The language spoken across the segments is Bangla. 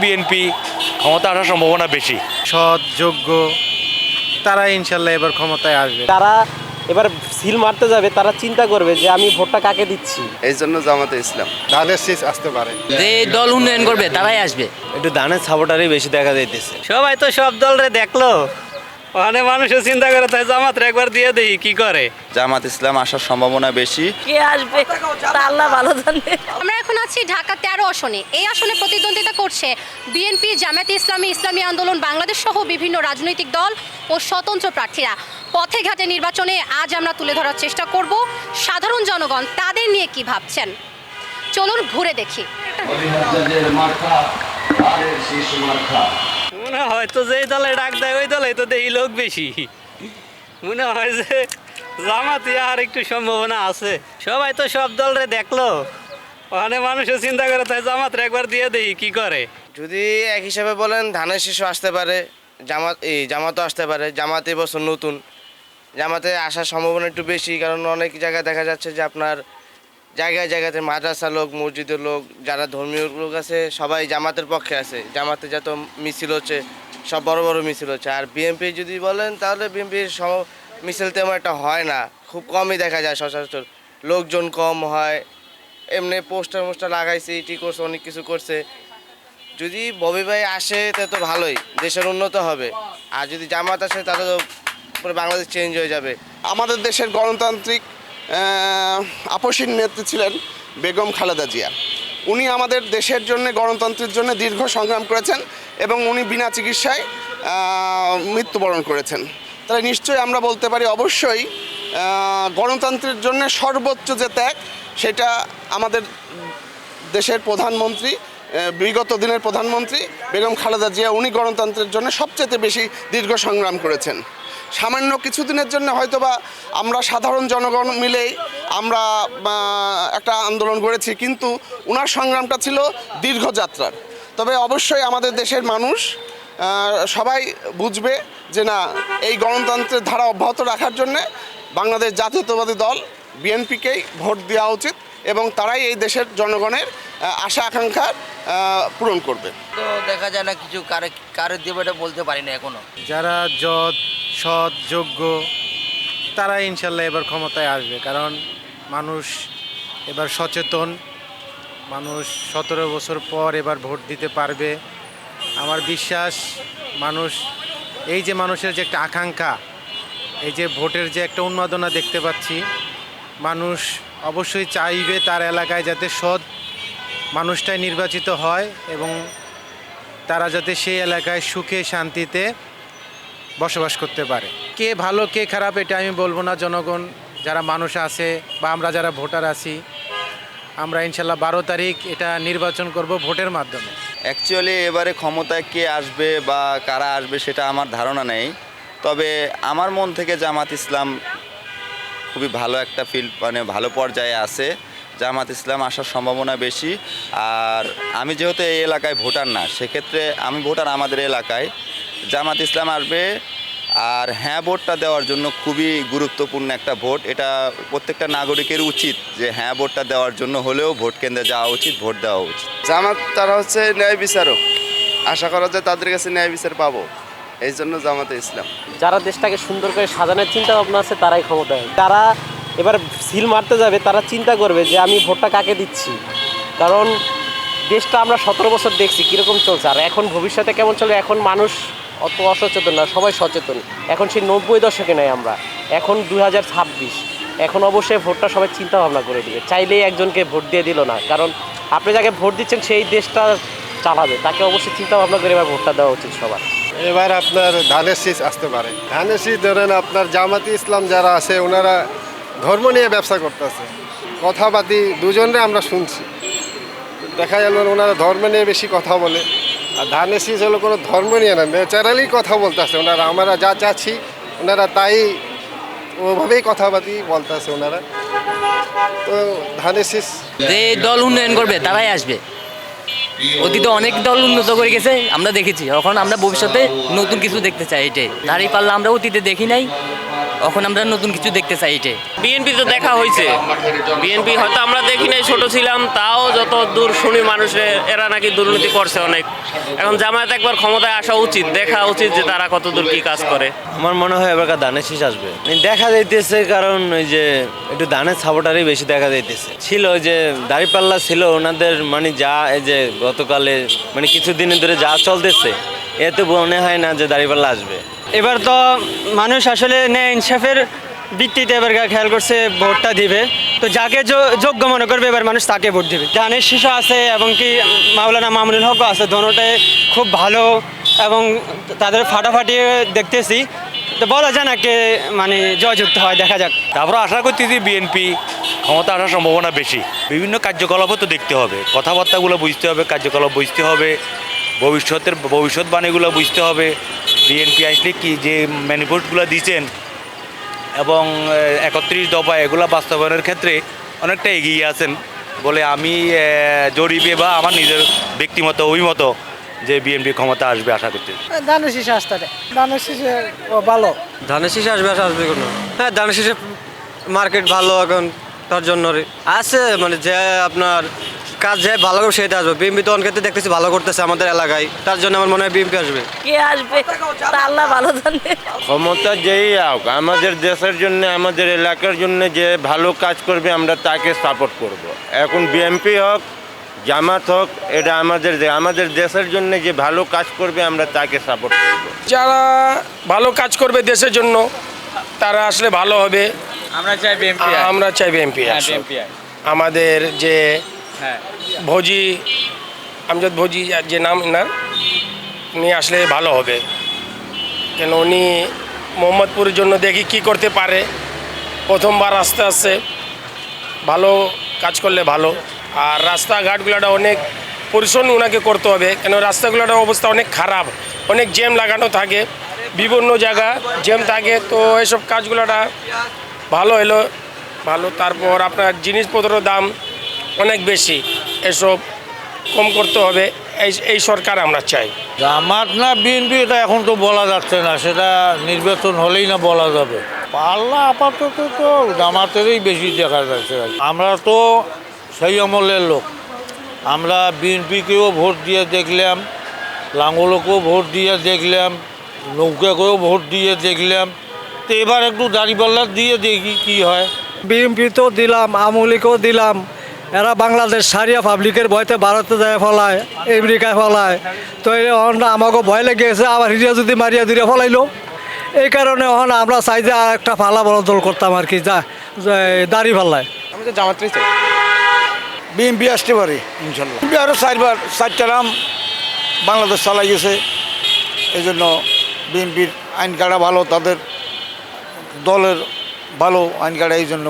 বিএনপি ক্ষমতা আসার সম্ভাবনা বেশি। সৎ যোগ্য তারা ইনশাল্লাহ এবার ক্ষমতায় আসবে। তারা এবার সিল মারতে যাবে, তারা চিন্তা করবে যে আমি ভোটটা কাকে দিচ্ছি। এই জন্য জামাতে ইসলাম। ধানের শীষ আসতে পারে। যে দল উন্নয়ন করবে তারাই আসবে। একটু ধানের সাপোর্টারই বেশি দেখা যাইতেছে। সবাই তো সব দলরে দেখলো, ওখানে মানুষও চিন্তা করে তাই জামাতরে একবার দিয়ে দেই কি করে। জামাত ইসলাম আসার সম্ভাবনা বেশি। কে আসবে তা আল্লাহ ভালো জানে। আমরা এখন আছি ঢাকা 13 আসনে। এই আসনে প্রতিদ্বন্দ্বিতা করছে বিএনপি, জামায়াতে ইসলামী, ইসলামী আন্দোলন বাংলাদেশ সহ বিভিন্ন রাজনৈতিক দল ও স্বতন্ত্র প্রার্থীরা। পথে ঘাটে নির্বাচনে আজ আমরা তুলে ধরার চেষ্টা করব সাধারণ জনগণ তাদের নিয়ে কি ভাবছেন। চলুন ঘুরে দেখি। মনে হয় তো যেই দলে ডাক দেয় ওই দলে তো দেখি লোক বেশি। মনে হয় যে জামাতে আর একটু সম্ভাবনা আছে। সবাই তো সব দলরে দেখলো, ওখানে মানুষও চিন্তা করে তাই জামাতরে একবার দিয়ে দেই কি করে। যদি এক হিসাবে বলেন ধানের শীষও আসতে পারে, জামাতও আসতে পারে। জামাতে বছর নতুন, জামাতে আসার সম্ভাবনা একটু বেশি, কারণ অনেক জায়গায় দেখা যাচ্ছে যে আপনার জায়গায় জায়গাতে মাদ্রাসা লোক, মসজিদের লোক, যারা ধর্মীয় লোক আছে সবাই জামাতের পক্ষে আছে। জামাতে যত মিছিল হচ্ছে সব বড় বড় মিছিল হচ্ছে। আর বিএনপি যদি বলেন তাহলে বিএনপির মিছিল তেমন একটা হয় না, খুব কমই দেখা যায়। সচরাচর লোকজন কম হয়, এমনি পোস্টার লাগাইছে, ইটি করছে, অনেক কিছু করছে। যদি ববি ভাই আসে তাহলে তো ভালোই, দেশের উন্নত হবে। আর যদি জামাত আসে তাহলে তো পুরো বাংলাদেশ চেঞ্জ হয়ে যাবে। আমাদের দেশের গণতান্ত্রিক আপসীন নেত্রী ছিলেন বেগম খালেদা জিয়া। উনি আমাদের দেশের জন্য, গণতন্ত্রের জন্য দীর্ঘ সংগ্রাম করেছেন এবং উনি বিনা চিকিৎসায় মৃত্যুবরণ করেছেন। তাই নিশ্চয়ই আমরা বলতে পারি অবশ্যই গণতন্ত্রের জন্য সর্বোচ্চ যে ত্যাগ, সেটা আমাদের দেশের প্রধানমন্ত্রী, বিগত দিনের প্রধানমন্ত্রী বেগম খালেদা জিয়া, উনি গণতন্ত্রের জন্য সবচেয়ে বেশি দীর্ঘ সংগ্রাম করেছেন। সামান্য কিছুদিনের জন্য হয়তোবা আমরা সাধারণ জনগণ মিলেই আমরা একটা আন্দোলন গড়েছি, কিন্তু ওনার সংগ্রামটা ছিল দীর্ঘযাত্রার। তবে অবশ্যই আমাদের দেশের মানুষ সবাই বুঝবে যে না, এই গণতন্ত্রের ধারা অব্যাহত রাখার জন্যে বাংলাদেশ জাতীয়তাবাদী দল বিএনপিকেই ভোট দেওয়া উচিত এবং তারাই এই দেশের জনগণের আশা আকাঙ্ক্ষা পূরণ করবে। তো দেখা যায় না কিছু, কারে দেবে এটা বলতে পারি না এখনো। যারা সৎ যোগ্য তারা ইনশাল্লাহ এবার ক্ষমতায় আসবে, কারণ মানুষ এবার সচেতন। মানুষ 17 বছর পর এবার ভোট দিতে পারবে। আমার বিশ্বাস মানুষ, এই যে মানুষের যে একটা আকাঙ্ক্ষা, এই যে ভোটের যে একটা উন্মাদনা দেখতে পাচ্ছি, মানুষ অবশ্যই চাইবে তার এলাকায় যাতে সৎ মানুষটাই নির্বাচিত হয় এবং তারা যাতে সেই এলাকায় সুখে শান্তিতে বসবাস করতে পারে। কে ভালো কে খারাপ এটা আমি বলবো না। জনগণ যারা মানুষ আছে বা আমরা যারা ভোটার আছি, আমরা ইনশাল্লাহ 12 তারিখ এটা নির্বাচন করব ভোটের মাধ্যমে। অ্যাকচুয়ালি এবারে ক্ষমতায় কে আসবে বা কারা আসবে সেটা আমার ধারণা নেই। তবে আমার মন থেকে জামাত ইসলাম খুবই ভালো একটা ভালো পর্যায়ে আছে। জামাত ইসলাম আসার সম্ভাবনা বেশি। আর আমি যেহেতু এই এলাকায় ভোটার না, সেক্ষেত্রে আমি ভোটার আমাদের এলাকায়, জামাত ইসলাম আসবে। আর হ্যাঁ ভোটটা দেওয়ার জন্য খুবই গুরুত্বপূর্ণ একটা ভোট। এটা প্রত্যেকটা নাগরিকের উচিত যে হ্যাঁ ভোটটা দেওয়ার জন্য হলেও ভোট কেন্দ্রে যাওয়া উচিত, ভোট দেওয়া উচিত। জামাত তারা হচ্ছে ন্যায় বিচারক, আশা করা যায় তাদের কাছে ন্যায় বিচার পাবো, এই জন্য জামাতে ইসলাম। যারা দেশটাকে সুন্দর করে সাজানোর চিন্তা ভাবনা আছে তারাই ক্ষমতায়। তারা এবার সিল মারতে যাবে, তারা চিন্তা করবে যে আমি ভোটটা কাকে দিচ্ছি। কারণ দেশটা আমরা 17 বছর দেখছি কীরকম চলছে, আর এখন ভবিষ্যতে কেমন চলবে। এখন মানুষ অত অসচেতন না, সবাই সচেতন। এখন সেই 90 দশকে নাই আমরা, এখন 2026। এখন অবশ্যই ভোটটা সবাই চিন্তা ভাবনা করে দিবে। চাইলেই একজনকে ভোট দিয়ে দিল না, কারণ আপনি যাকে ভোট দিচ্ছেন সেই দেশটা চালাবে, তাকে অবশ্যই চিন্তা ভাবনা করে এবার ভোটটা দেওয়া উচিত সবার। এবার আপনার ধানের শীষ আসতে পারে। ধানের শীষ ধরেন আপনার জামাতি ইসলাম যারা আছে ওনারা ধর্ম নিয়ে ব্যবসা করতেছে, কথাবার্তি দুজনরে আমরা শুনছি। দেখা গেল ওনারা ধর্ম নিয়ে বেশি কথা বলে, আর ধানের শীষ হলো কোনো ধর্ম নিয়ে না, ন্যাচারালি কথা বলতেছে ওনারা। আমরা যা চাচ্ছি ওনারা তাই ওভাবেই কথাবার্তি বলতেছে ওনারা। তো ধানের শীষ, যে দল উন্নয়ন করবে তারাই আসবে। অতীতে অনেক দল উন্নত করে গেছে, আমরা দেখেছি। এখন আমরা ভবিষ্যতে নতুন কিছু দেখতে চাই, এটাই। দাঁড়িয়ে পাল্লা আমরা অতীতে দেখি নাই, এখন আমরা নতুন কিছু দেখতে চাই এটাই। বিএনপি তো দেখা হয়েছে, বিএনপি হয়তো আমরা দেখি নাই, ছোট ছিলাম, তাও যত দূর শুনি মানুষের এরা নাকি দুর্নীতি করছে অনেক। এখন জামায়াত একবার ক্ষমতায় আসা উচিত, দেখা উচিত যে তারা কত দূর কি কাজ করে। আমার মনে হয় এবার ধানের শীষ আসবে দেখা যাইতেছে, কারণ ওই যে একটু ধানের সাপোর্টারই বেশি দেখা যাইতেছে। ছিল ওই যে দাঁড়িপাল্লা ছিল ওনাদের, মানে যা এই যে গতকালে মানে কিছুদিনের ধরে যা চলতেছে এতে মনে হয় না যে দাঁড়িপাল্লা আসবে। এবার তো মানুষ আসলে ন্যায় ইনসাফের ভিত্তিতে এবার খেয়াল করছে ভোটটা দিবে, তো যাকে যোগ্য মনে করবে এবার মানুষ তাকে ভোট দিবে। ধানের শীষও আছে এবং কি মাওলানা মামুনুল হকও আছে, দোনোটাই খুব ভালো এবং তাদের ফাটাফাটি দেখতেছি। তো বলা যায় না কে মানে জয়যুক্ত হয়, দেখা যাক। তারপরে আশা করতেছি বিএনপি ক্ষমতা আসার সম্ভাবনা বেশি। বিভিন্ন কার্যকলাপও তো দেখতে হবে, কথাবার্তাগুলো বুঝতে হবে, কার্যকলাপ বুঝতে হবে, ভবিষ্যৎবাণীগুলো বুঝতে হবে। বিএনপি আসলে কি যে ম্যানিফেস্টোগুলো দিয়েছেন এবং 31 দফা এগুলো বাস্তবায়নের ক্ষেত্রে অনেকটা এগিয়ে আছেন বলে আমি জরিপে বা আমার নিজের ব্যক্তিগত অভিমত যে বিএনপি ক্ষমতা আসবে আশা করতে। ধানের শীষ আসতে ধানের শীষে ভালো। ধানের শীষে আসবে কোনো? হ্যাঁ, ধানের শীষে মার্কেট ভালো এখন, তার জন্য আছে মানে যে আপনার কাজ যে ভালো করবে সেটা আসবে। বিএনপি তো অনেক দেখতেছি ভালো করতেছে আমাদের এলাকায়, তার জন্য আমার মনে হয় বিএনপি আসবে। কে আসবে তা আল্লাহ ভালো জানে। ক্ষমতা যেই হোক আমাদের দেশের জন্য, আমাদের এলাকার জন্য যে ভালো কাজ করবে আমরা তাকে সাপোর্ট করব। এখন বিএনপি হোক জামাত হোক, এটা আমাদের দেশের জন্য যে ভালো কাজ করবে আমরা তাকে সাপোর্ট করব। যারা ভালো কাজ করবে দেশের জন্য তারা আসলে ভালো হবে। আমরা চাই বিএনপি, আমরা চাই বিএনপি। আমাদের যে ভোজি আমজাদ ভোজি যে নাম এনার, উনি আসলে ভালো হবে, কেন উনি মোহাম্মদপুরের জন্য দেখি কি করতে পারে। প্রথমবার আস্তে আস্তে ভালো কাজ করলে ভালো। আর রাস্তাঘাটগুলোটা অনেক পরিশ্রম ওনাকে করতে হবে, কেন রাস্তাগুলোটার অবস্থা অনেক খারাপ, অনেক জ্যাম লাগানো থাকে, বিভিন্ন জায়গা জ্যাম থাকে। তো এইসব কাজগুলোটা ভালো হলো ভালো। তারপর আপনার জিনিসপত্রের দাম অনেক বেশি, এসব কম করতে হবে, এই সরকার আমরা চাই। জামাত না বিএনপি এটা এখন তো বলা যাচ্ছে না, সেটা নির্বাচন হলেই না বলা যাবে। পাল্লা আপাতত তো জামাতেরই বেশি দেখা যাচ্ছে। আমরা তো সেই আমলের লোক, আমরা বিএনপিকেও ভোট দিয়ে দেখলাম, লাঙ্গলকেও ভোট দিয়ে দেখলাম, নৌকাকেও ভোট দিয়ে দেখলাম। তো এবার একটু দাঁড়িপাল্লা দিয়ে দেখি কি হয়। বিএনপি তো দিলাম, আমলিকেও দিলাম, এরা বাংলাদেশ সারিয়া পাবলিকের ভয়তে ভারতে যায় ফলায়, আমেরিকায় ফলায়। তো আমাকে ভয় লেগে গেছে, আবার হিরিয়া যদি মারিয়া দূরে ফলাইলো। এই কারণে এখন আমরা চাই যে আর একটা ফালা বদল করতাম আর কি, যা দাড়ি ফাল্লায়। আমি তো জামাতটাই চাই। বিএনপি আসতে পারে ইনশাল্লাহ। বিএনপি আরও 4 টার্ম বাংলাদেশ চালাই গেছে, এই জন্য বিএনপির আইন কাটা ভালো, তাদের দলের ভালো আইন কাটা, এই জন্য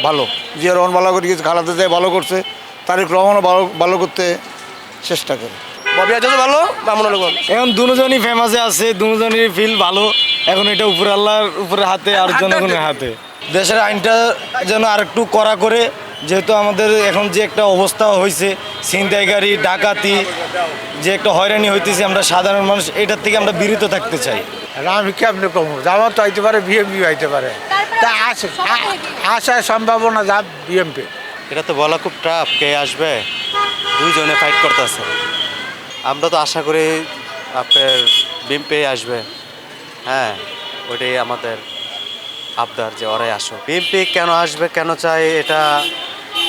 ভালো। জিয়া রহমান ভালো করে গেছে, খালাদা জিয়া ভালো করছে, তারেক রহমানও ভালো করতে চেষ্টা করে। ববি আজাদ ভালো, মামুনুল হক। এখন দুজনই ফেমাসে আছে, দুজনেরই ফিল ভালো। এখন এটা উপরে আল্লাহর উপরে হাতে আর জনগণের হাতে। দেশের আইনটা যেন আর একটু কড়া করে, যেহেতু আমাদের এখন যে একটা অবস্থা হয়েছে, ছিনতাইকারী ডাকাতি যে একটা হয়রানি হইতেছে, আমরা সাধারণ মানুষ এটার থেকে আমরা বিরত থাকতে চাই। আমি কেমনি কম জামাত তো আইতে পারে, বিএমপি আইতে পারে, তা আসার সম্ভাবনা যা বিএমপি। এটা তো বলা খুব টাফ, কে আসবে, দুইজনে ফাইট করতেছে। আমরা তো আশা করি আপনার বিএমপি আসবে। হ্যাঁ, ওইটাই আমাদের আবদার যে ওরাই আসো। বিএমপি কেন আসবে, কেন চাই, এটা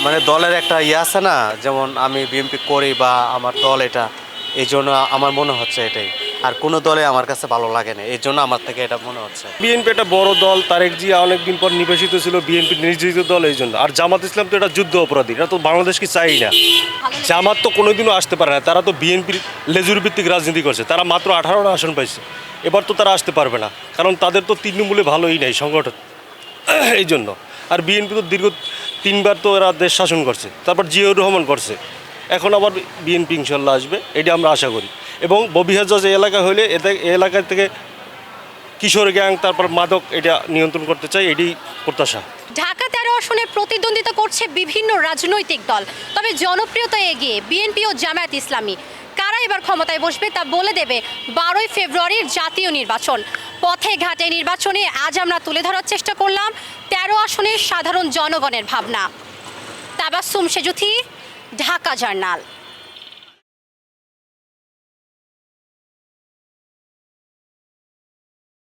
মানে দলের একটা আছে না, যেমন আমি বিএমপি করি বা আমার দল, এটা এই জন্য আমার মনে হচ্ছে এটাই। আর কোনো দলে আমার কাছে ভালো লাগে না, এই জন্য আমার থেকে এটা মনে হচ্ছে। বিএনপি একটা বড় দল, তারেক জিয়া অনেকদিন পর নির্বাচিত ছিল, বিএনপি নির্যাতিত দল, এই জন্য। আর জামাত ইসলাম তো এটা যুদ্ধ অপরাধী, এটা তো বাংলাদেশকে চাই না। জামাত তো কোনোদিনও আসতে পারে না, তারা তো বিএনপির লেজুর ভিত্তিক রাজনীতি করছে, তারা মাত্র 18টা আসন পাইছে। এবার তো তারা আসতে পারবে না, কারণ তাদের তো তৃণমূলে ভালোই নাই সংগঠন, এই জন্য। আর বিএনপি তো দীর্ঘ 3বার তো এরা দেশ শাসন করছে, তারপর জিয়াউর রহমান করছে, এখন আবার বিএনপি ইনশাল্লাহ আসবে, এটা আমরা আশা করি। এবং ববিহাজা যে এলাকা হইলে এই এলাকা থেকে কিশোর গ্যাং, তারপর মাদক, এটা নিয়ন্ত্রণ করতে চাই, এটাই প্রত্যাশা। ঢাকা 13 আসনে প্রতিদ্বন্দ্বিতা করছে বিভিন্ন রাজনৈতিক দল, তবে জনপ্রিয়তা এগিয়ে বিএনপি ও জামায়াত ইসলামী। কারা এবার ক্ষমতায় বসবে তা বলে দেবে 12ই ফেব্রুয়ারির জাতীয় নির্বাচন। পথে ঘাটে নির্বাচনে আজ আমরা তুলে ধরার চেষ্টা করলাম ১৩ আসনের সাধারণ জনগণের ভাবনা। তাবাসসুম সেজুথি, ঢাকা জার্নাল।